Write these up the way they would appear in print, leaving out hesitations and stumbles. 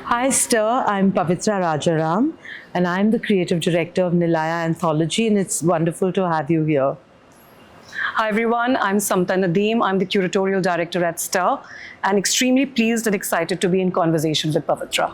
Hi Stir, I'm Pavitra Rajaram and I'm the creative director of Nilaya Anthology, and it's wonderful to have you here. Hi everyone, I'm Samta Nadeem. I'm the curatorial director at Star and extremely pleased and excited to be in conversation with Pavitra.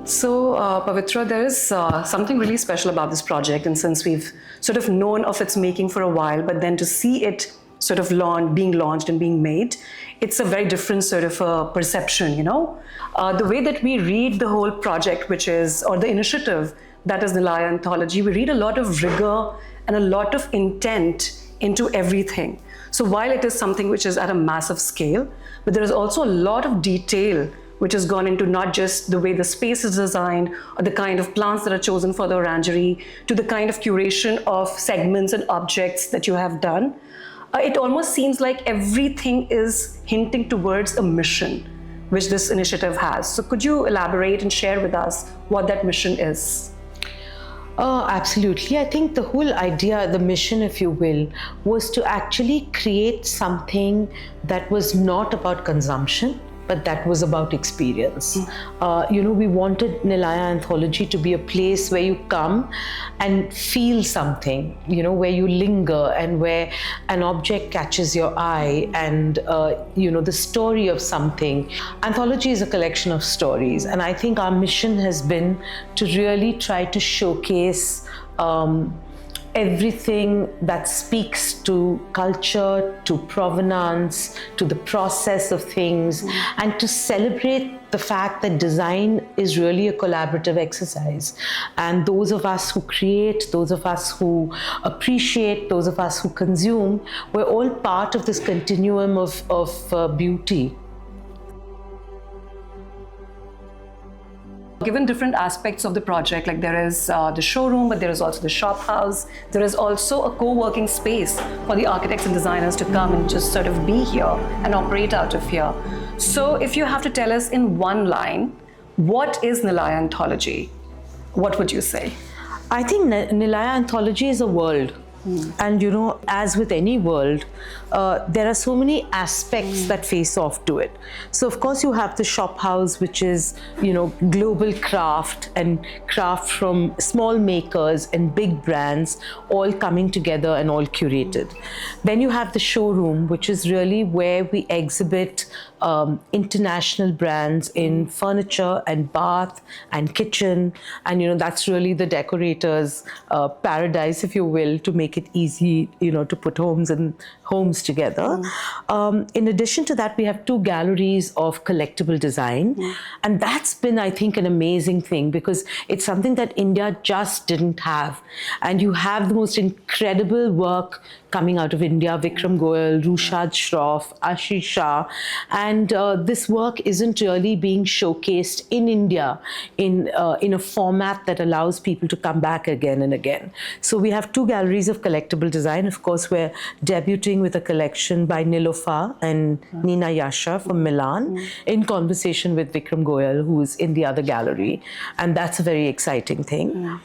So, Pavitra, there is something really special about this project, and since we've sort of known of its making for a while, but then to see it sort of being launched and being made, it's a very different sort of perception, The way that we read the whole project, or the initiative that is Nilaya Anthology, we read a lot of rigor and a lot of intent into everything. So while it is something which is at a massive scale, but there is also a lot of detail which has gone into not just the way the space is designed or the kind of plants that are chosen for the orangery, to the kind of curation of segments and objects that you have done. It almost seems like everything is hinting towards a mission which this initiative has. So could you elaborate and share with us what that mission is? Absolutely. I think the whole idea, the mission, if you will, was to actually create something that was not about consumption, but that was about experience. We wanted Nilaya Anthology to be a place where you come and feel something, where you linger and where an object catches your eye and, the story of something. Anthology is a collection of stories, and I think our mission has been to really try to showcase everything that speaks to culture, to provenance, to the process of things, and to celebrate the fact that design is really a collaborative exercise. And those of us who create, those of us who appreciate, those of us who consume, we're all part of this continuum of beauty. Given different aspects of the project, like there is the showroom, but there is also the shop house. There is also a co-working space for the architects and designers to come and just sort of be here and operate out of here. So if you have to tell us in one line, what is Nilaya Anthology? What would you say? I think Nilaya Anthology is a world. And as with any world, there are so many aspects that face off to it. So of course you have the shop house, which is global craft and craft from small makers and big brands all coming together and all curated. Then you have the showroom, which is really where we exhibit international brands in furniture and bath and kitchen, and that's really the decorator's paradise, if you will, to make it easy to put homes together. In addition to that, we have two galleries of collectible design, and that's been, I think, an amazing thing, because it's something that India just didn't have. And you have the most incredible work coming out of India: Vikram Goyal, Rushad Shroff, Ashish Shah, and this work isn't really being showcased in India in a format that allows people to come back again and again. So we have two galleries of collectible design. Of course, we're debuting with a collection by Nilofa and Nina Yasha from Milan, in conversation with Vikram Goyal, who is in the other gallery, and that's a very exciting thing.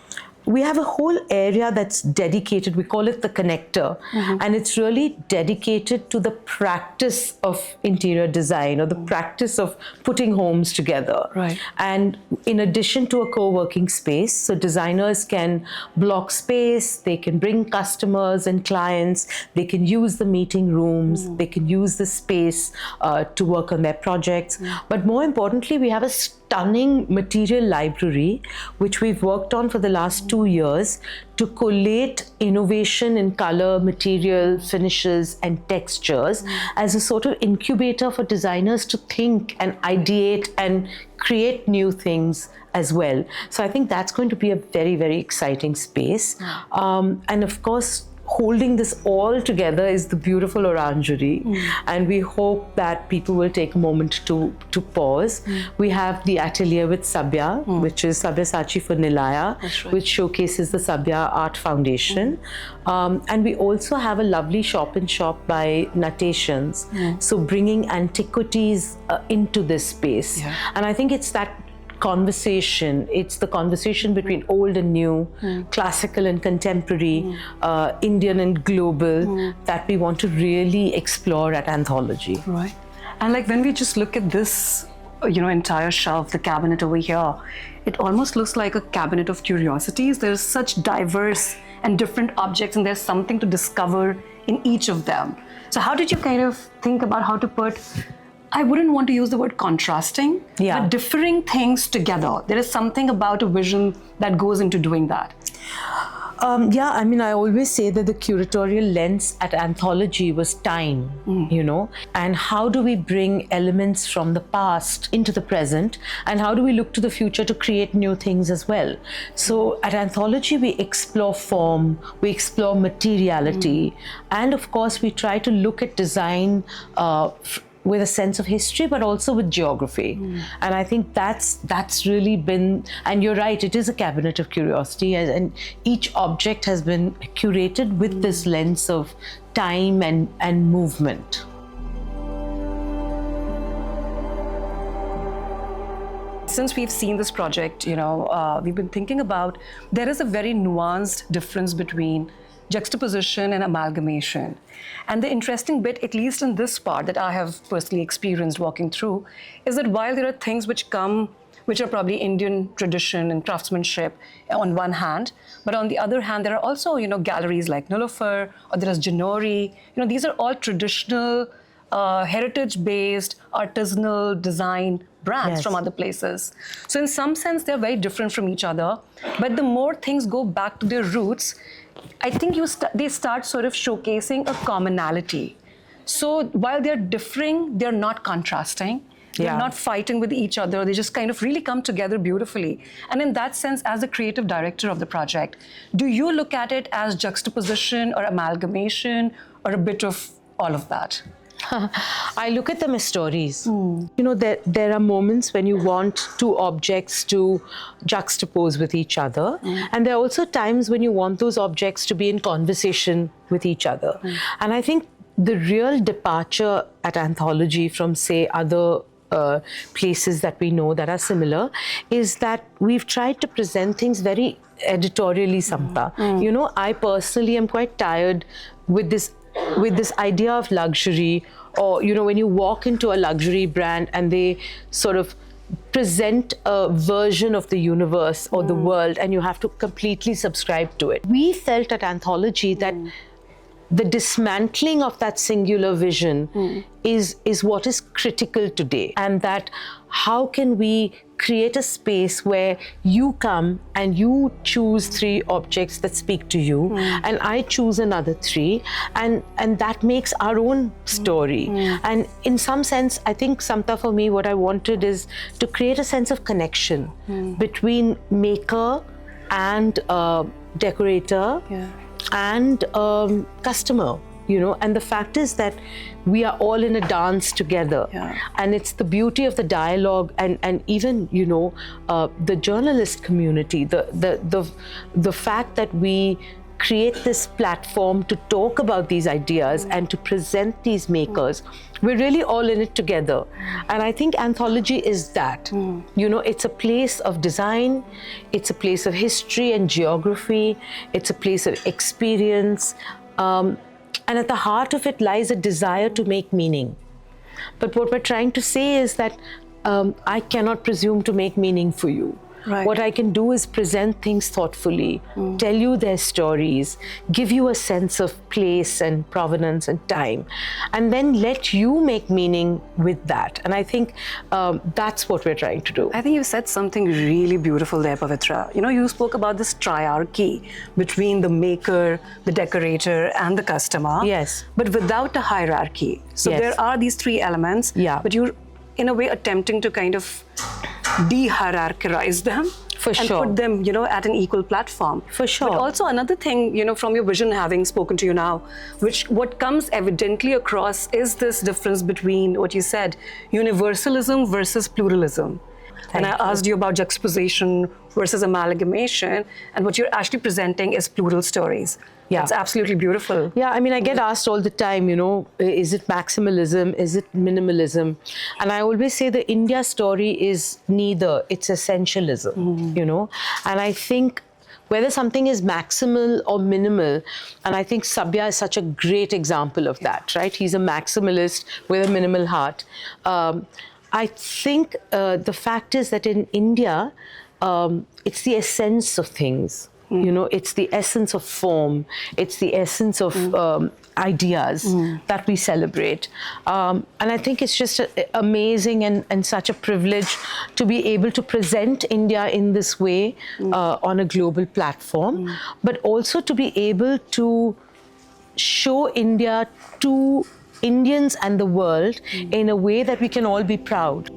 We have a whole area that's dedicated, we call it the connector, and it's really dedicated to the practice of interior design, or the practice of putting homes together. Right. And in addition to a co-working space, so designers can block space, they can bring customers and clients, they can use the meeting rooms, they can use the space to work on their projects. But more importantly, we have a stunning material library, which we've worked on for the last 2 years to collate innovation in color, material, finishes, and textures as a sort of incubator for designers to think and ideate and create new things as well. So I think that's going to be a very, very exciting space. And of course, holding this all together is the beautiful orangery, and we hope that people will take a moment to pause. We have the atelier with Sabya, which is Sabyasachi for Nilaya, which showcases the Sabya Art Foundation. And we also have a lovely shop-in-shop by Natations, so bringing antiquities into this space. And I think it's that conversation. It's the conversation between old and new, classical and contemporary, Indian and global, that we want to really explore at Anthology. Right. And like when we just look at this, entire shelf, the cabinet over here, it almost looks like a cabinet of curiosities. There's such diverse and different objects, and there's something to discover in each of them. So how did you kind of think about how to put, I wouldn't want to use the word contrasting, but differing things together? There is something about a vision that goes into doing that. I always say that the curatorial lens at Anthology was time, and how do we bring elements from the past into the present, and how do we look to the future to create new things as well? So at Anthology, we explore form, we explore materiality, and of course, we try to look at design with a sense of history, but also with geography. And I think that's really been, and you're right, it is a cabinet of curiosity, and each object has been curated with this lens of time and movement. Since we've seen this project, we've been thinking about, there is a very nuanced difference between juxtaposition and amalgamation. And the interesting bit, at least in this part that I have personally experienced walking through, is that while there are things which are probably Indian tradition and craftsmanship on one hand, but on the other hand, there are also, galleries like Nilofer, or there is Janori. These are all traditional, heritage-based, artisanal design brands from other places. So in some sense, they're very different from each other. But the more things go back to their roots, I think they start sort of showcasing a commonality. So while they're differing, they're not contrasting. They're not fighting with each other. They just kind of really come together beautifully. And in that sense, as the creative director of the project, do you look at it as juxtaposition or amalgamation or a bit of all of that? I look at them as stories. There are moments when you want two objects to juxtapose with each other. And there are also times when you want those objects to be in conversation with each other. And I think the real departure at Anthology from, say, other places that we know that are similar is that we've tried to present things very editorially, Samta. I personally am quite tired with this idea of luxury, or when you walk into a luxury brand and they sort of present a version of the universe or the world, and you have to completely subscribe to it. We felt at Anthology that the dismantling of that singular vision is what is critical today, and that how can we create a space where you come and you choose 3 objects that speak to you, and I choose another 3, and that makes our own story. And in some sense, I think, Samta, for me, what I wanted is to create a sense of connection between maker and decorator and customer, and the fact is that we are all in a dance together, and it's the beauty of the dialogue and even the journalist community, the fact that we create this platform to talk about these ideas and to present these makers. We're really all in it together. And I think Anthology is that. It's a place of design, it's a place of history and geography, it's a place of experience, and at the heart of it lies a desire to make meaning. But what we're trying to say is that I cannot presume to make meaning for you. Right. What I can do is present things thoughtfully, tell you their stories, give you a sense of place and provenance and time, and then let you make meaning with that. And I think that's what we're trying to do. I think you said something really beautiful there, Pavitra. You spoke about this triarchy between the maker, the decorator, and the customer. Yes. But without a hierarchy. So there are these 3 elements, but you're in a way attempting to kind of de-hierarchize them and put them, at an equal platform. For sure. But also another thing, from your vision, having spoken to you now, what comes evidently across is this difference between what you said, universalism versus pluralism. And I asked you about juxtaposition versus amalgamation, and what you're actually presenting is plural stories. Yeah. It's absolutely beautiful. Yeah, I mean, I get asked all the time, is it maximalism? Is it minimalism? And I always say the India story is neither. It's essentialism, And I think whether something is maximal or minimal, and I think Sabya is such a great example of that, right? He's a maximalist with a minimal heart. I think the fact is that in India, it's the essence of things. It's the essence of form. It's the essence of ideas that we celebrate. And I think it's just amazing and such a privilege to be able to present India in this way on a global platform, but also to be able to show India to Indians and the world in a way that we can all be proud.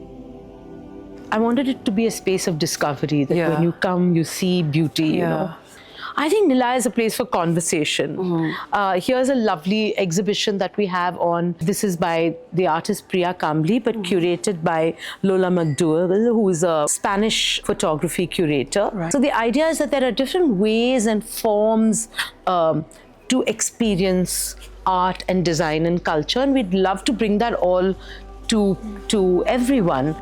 I wanted it to be a space of discovery, that when you come, you see beauty, I think Nilaya is a place for conversation. Here's a lovely exhibition that we have on. This is by the artist Priya Kambli, but curated by Lola McDowell, who is a Spanish photography curator. Right. So the idea is that there are different ways and forms to experience art and design and culture, and we'd love to bring that all to everyone.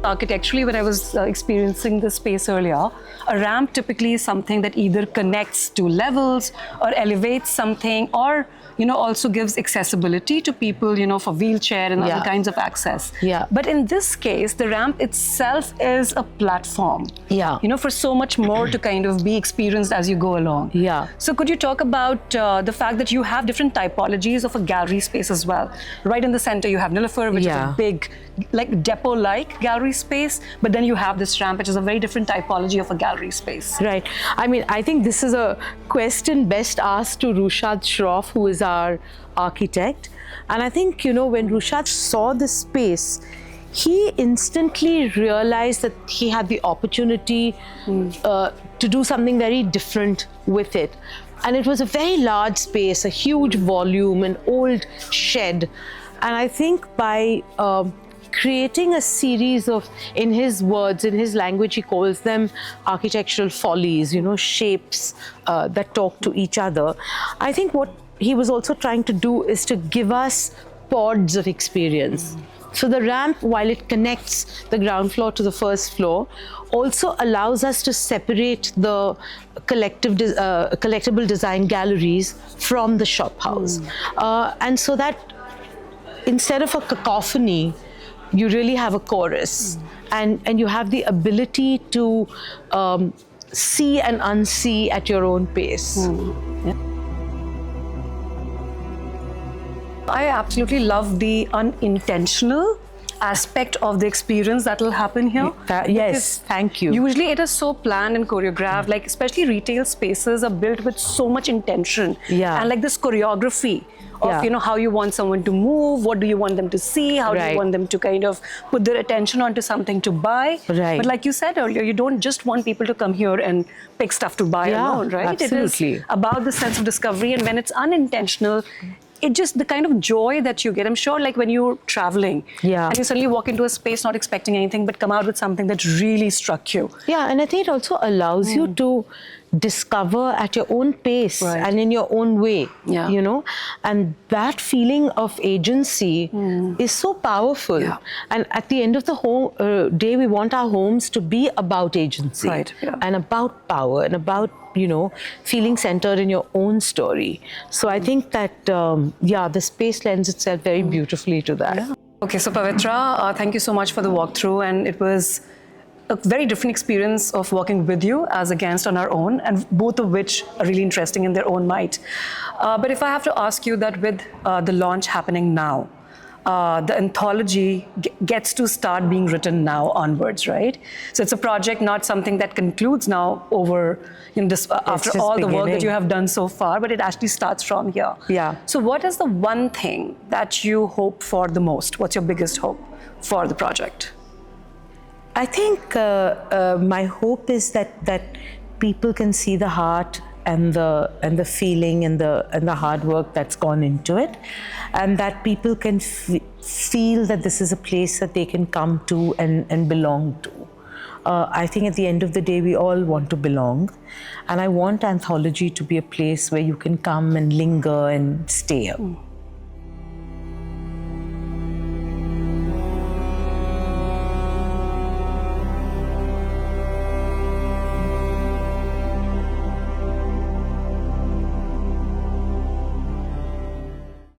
Architecturally, when I was experiencing this space earlier, a ramp typically is something that either connects to levels or elevates something, or also gives accessibility to people, for wheelchair and other kinds of access. Yeah. But in this case, the ramp itself is a platform. Yeah. For so much more to kind of be experienced as you go along. Yeah. So could you talk about the fact that you have different typologies of a gallery space as well? Right in the center, you have Nilafar, which is a big, like depot-like gallery space, but then you have this ramp, which is a very different typology of a gallery space. Right. I mean, I think this is a question best asked to Rushad Shroff, who is our architect. And I think, when Rushad saw this space, he instantly realized that he had the opportunity to do something very different with it. And it was a very large space, a huge volume, an old shed. And I think by creating a series of, in his words, in his language, he calls them architectural follies, shapes that talk to each other. I think what he was also trying to do is to give us pods of experience. So the ramp, while it connects the ground floor to the first floor, also allows us to separate the collectible design galleries from the shop house. And so that instead of a cacophony, you really have a chorus, and you have the ability to see and unsee at your own pace. I absolutely love the unintentional aspect of the experience that will happen here. Yes, thank you. Usually it is so planned and choreographed, like especially retail spaces are built with so much intention. And like this choreography of how you want someone to move, what do you want them to see, how do you want them to kind of put their attention onto something to buy. But like you said earlier, you don't just want people to come here and pick stuff to buy alone, right? Absolutely. It is about the sense of discovery, and when it's unintentional, it just, the kind of joy that you get. I'm sure like when you're traveling and you suddenly walk into a space not expecting anything, but come out with something that really struck you. Yeah, and I think it also allows you to discover at your own pace and in your own way, and that feeling of agency is so powerful. And at the end of the whole day, we want our homes to be about agency and about power and about feeling centered in your own story. So I think that the space lends itself very beautifully to that. Okay, so Pavitra, thank you so much for the walkthrough, and it was a very different experience of working with you as against on our own, and both of which are really interesting in their own might. But if I have to ask you that with the launch happening now, the anthology gets to start being written now onwards, right? So it's a project, not something that concludes now over, this, after all the work that you have done so far, but it actually starts from here. So what is the one thing that you hope for the most? What's your biggest hope for the project? I think my hope is that people can see the heart and the feeling and the hard work that's gone into it, and that people can feel that this is a place that they can come to and belong to. I think at the end of the day, we all want to belong. And I want Anthology to be a place where you can come and linger and stay.